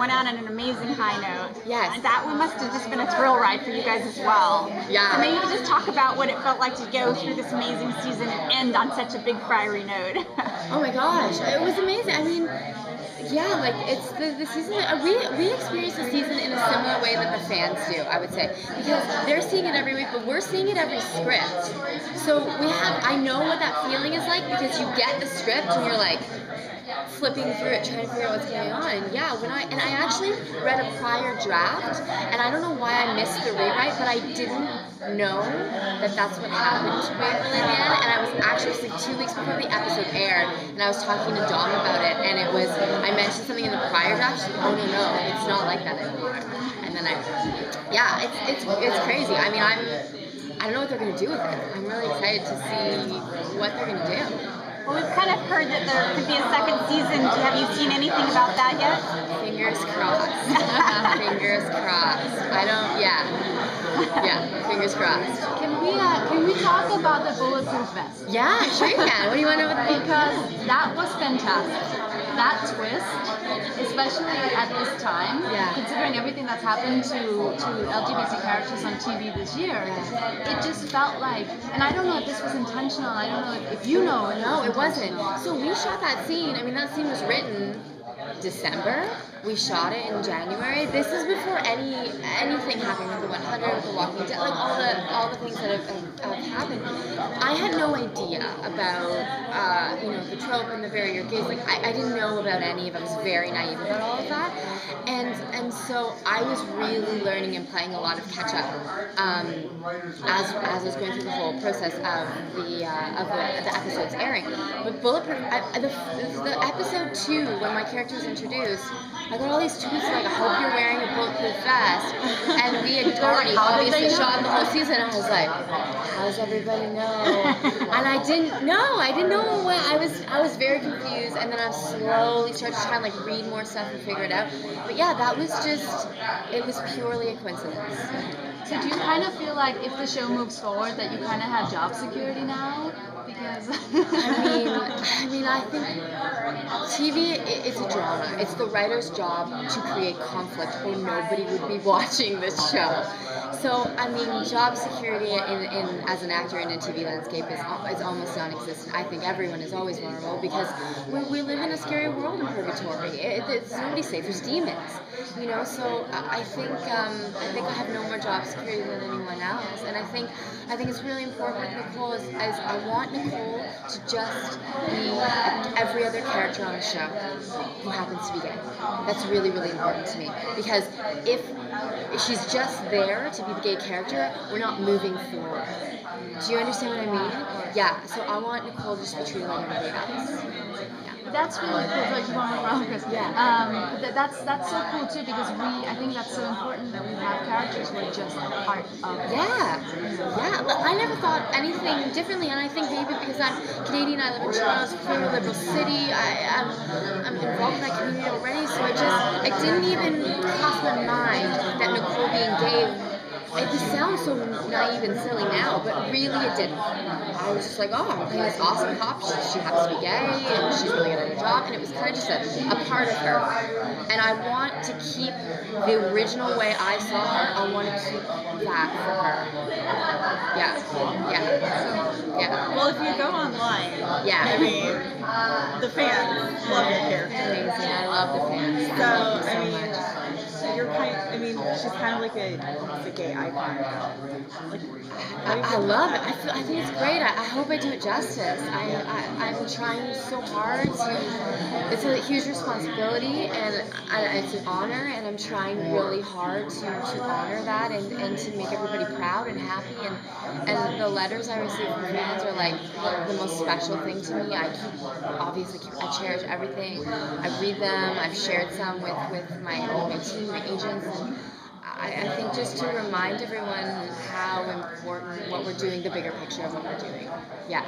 went out on an amazing high note. Yes. That one must have just been a thrill ride for you guys as well. Yeah. So maybe you could just talk about what it felt like to go through this amazing season and end on such a big fiery note. Oh my gosh, it was amazing. I mean, yeah, like it's the season. We experience the season in a similar way that the fans do, I would say, because they're seeing it every week, but we're seeing it every script. So I know what that feeling is like because you get the script and you're like flipping through it, trying to figure out what's going on. And yeah, I actually read a prior draft, and I don't know why I missed the rewrite, but I didn't know that that's what happened to Waverly at the end. And I was actually like 2 weeks before the episode aired, and I was talking to Dom about it, and I mentioned something in the prior draft. She's like, oh no, it's not like that anymore. And then it's crazy. I mean, I don't know what they're gonna do with it. I'm really excited to see what they're gonna do. Well, we've kind of heard that there could be a second season. Have you seen anything about that yet? Fingers crossed. Fingers crossed. Yeah, fingers crossed. Can we talk about the bulletproof vest? Yeah, sure you can. What do you want to know about the Because that was fantastic. That twist, especially at this time, considering everything that's happened to LGBT characters on TV this year, it just felt like, and I don't know if this was intentional, I don't know if you know. No, it wasn't. So we shot that scene. I mean, that scene was written December. We shot it in January. This is before anything happened with the 100, with the Walking Dead, like all the things that have happened. I had no idea about the trope and the barrier gaze. Like I didn't know about any of it. I was very naive about all of that, and so I was really learning and playing a lot of catch up as I was going through the whole process of the episodes airing. But Bulletproof, the episode 2 when my character was introduced, I got all these tweets like, I hope you're wearing a bulletproof vest. And we had already obviously shot the whole season. I was like, how does everybody know? And I didn't know. I was very confused. And then I slowly started to try and like read more stuff and figure it out. But yeah, that was it was purely a coincidence. So do you kind of feel like if the show moves forward that you kind of have job security now? Because I mean, I think TV, it's a drama. It's the writer's job to create conflict or nobody would be watching this show. So, I mean, job security as an actor in a TV landscape is almost non-existent. I think everyone is always vulnerable because we live in a scary world in purgatory. It's nobody's safe. There's demons, So I think I have no more job security than anyone else. And I think it's really important with Nicole is I want Nicole to just be every other character on the show who happens to be gay. That's really, really important to me because if she's just there to be the gay character, we're not moving forward. Do you understand what I mean? Yeah, so I want Nicole to just be treated like everybody else. That's really cool. Like you want to run, Chris? Yeah. That's so cool too because I think that's so important that we have characters who are just part of. Yeah. I never thought anything differently, and I think maybe because I'm Canadian, I live in Toronto, it's a very liberal city. I'm involved in that community already, so it didn't even cross my mind that Nicole being gay. It just sounds so naive and silly now, but really it didn't. I was just like, oh, I'm playing this awesome cop. She happens to be gay, and she's really good at her job, and it was kind of just a part of her. And I want to keep the original way I saw her. I want to keep that for her. Yeah. Well, if you go online, I mean, the fans love your character. Amazing. I love the fans. So, she's kind of like a gay icon. I love it. I think it's great. I hope I do it justice. I'm trying so hard to. It's a huge responsibility and it's an honor, and I'm trying really hard to honor that and to make everybody proud and happy. And the letters I receive from fans are like the most special thing to me. I cherish everything. I read them. I've shared some with my team, my agents. And I think just to remind everyone how important what we're doing, the bigger picture of what we're doing. Yeah,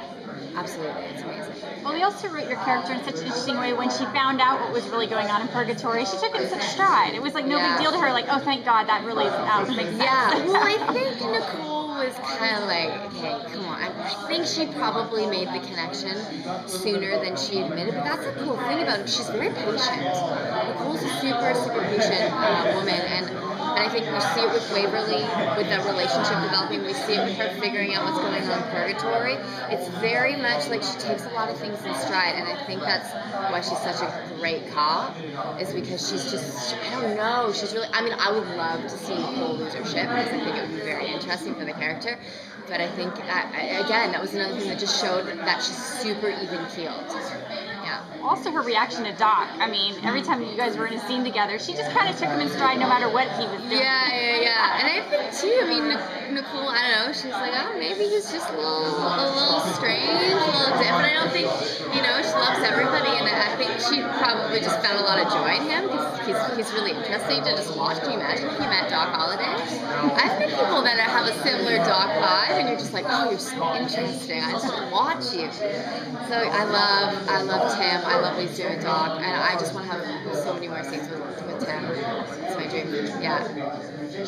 absolutely, it's amazing. Well, they also wrote your character in such an interesting way. When she found out what was really going on in Purgatory, she took it in such stride. It was like no big deal to her, like, oh, thank God, that really makes sense. Yeah, well, I think Nicole was kind of like, okay, come on. I think she probably made the connection sooner than she admitted, but that's the cool thing about it. She's very patient. Nicole's a super, super patient woman, and I think we see it with Waverly, with that relationship developing. We see it with her figuring out what's going on in Purgatory. It's very much like she takes a lot of things in stride, and I think that's why she's such a great cop, is because she's just, I don't know, she's really, I mean, I would love to see Nicole lose her shit, because I think it would be very interesting for the character, but I think, again, that was another thing that just showed that she's super even-keeled. Yeah. Also, her reaction to Doc. I mean, every time you guys were in a scene together, she just kind of took him in stride no matter what he was doing. Yeah. And I think, too, I mean, Nicole, I don't know, she's like, oh, maybe he's just a little strange, a little different. I don't think, she loves everybody, and I think she probably just found a lot of joy in him, because he's really interesting to just watch. Can you imagine if you met Doc Holliday? I've met people that have a similar Doc vibe, and you're just like, oh, you're so interesting. I just want to watch you. So I love Tim. I love what he's doing, Doc, and I just want to have so many more scenes with Tim. It's my dream. Yeah.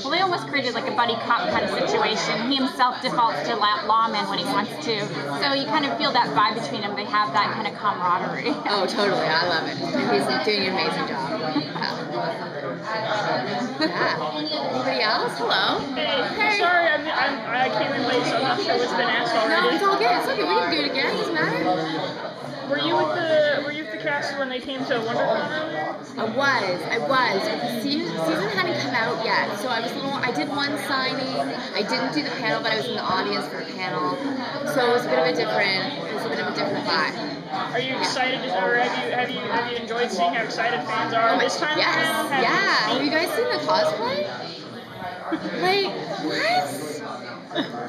Well, they almost created like a buddy cop kind of situation. He himself defaults to lawman when he wants to, so you kind of feel that vibe between them. They have that kind of camaraderie. Oh, totally. I love it. He's doing an amazing job. Yeah. Anybody else? Hello. Hey. Sorry, I came in late, so I'm not sure what's been asked already. No, it's all good. It's okay. We can do it again. It doesn't matter. Were you with the cast when they came to WonderCon earlier? I was. But the season hadn't come out yet, so I did one signing. I didn't do the panel, but I was in the audience for a panel. So it was a bit of a different vibe. Are you excited, or have you enjoyed seeing how excited fans are this time around? Have you guys seen the cosplay? Like, what?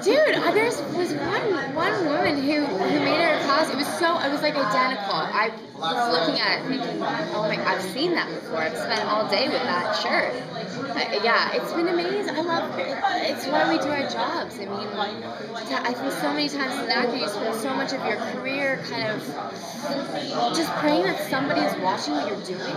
Dude, there was one woman who made her cosplay. It was like identical. I was looking at it thinking, oh my, I've seen that before. I've spent all day with that shirt. Yeah, it's been amazing. I love it. It's why we do our jobs. I mean, I think so many times as an actor, you spend so much of your career kind of just praying that somebody is watching what you're doing.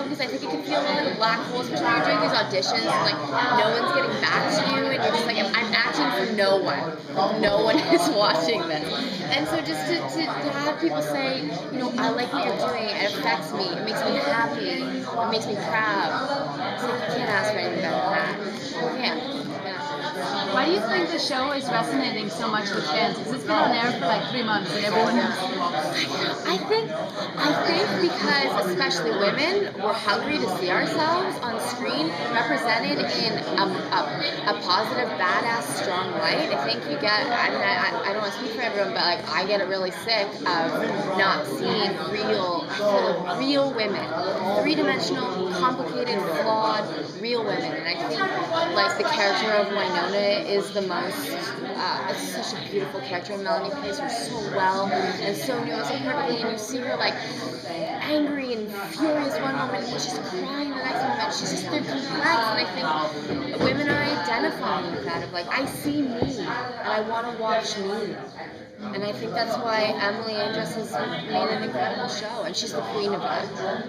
Because I think it can feel like a black hole, especially when you're doing these auditions, and like no one's getting back to you, and you're just like, I'm acting for no one. No one is watching this. And so just to have people say, I like what you're doing, it affects me, it makes me happy, it makes me proud. It's like, you can't ask for anything better than that. You can't. Why do you think the show is resonating so much with fans? Because it's been on air for like 3 months and everyone knows. I think because especially women, we're hungry to see ourselves on screen represented in a positive, badass, strong light. I think you get, I don't want to speak for everyone, but like I get really sick of not seeing real women, three-dimensional, complicated, flawed, real women. And I think like the character of Wynonna is the most, it's such a beautiful character, and Melanie plays her so well, and so nuanced and perfectly, and you see her like angry and furious one moment, and she's crying the next moment. She's just, they're complex, and I think women are identifying with that, of like, I see me, and I want to watch me. And I think that's why Emily Andress has made an incredible show, and she's the queen of it.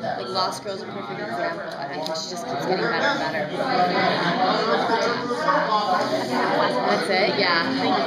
Like Lost Girl's a perfect example, and I think she just keeps getting better and better. That's it, yeah.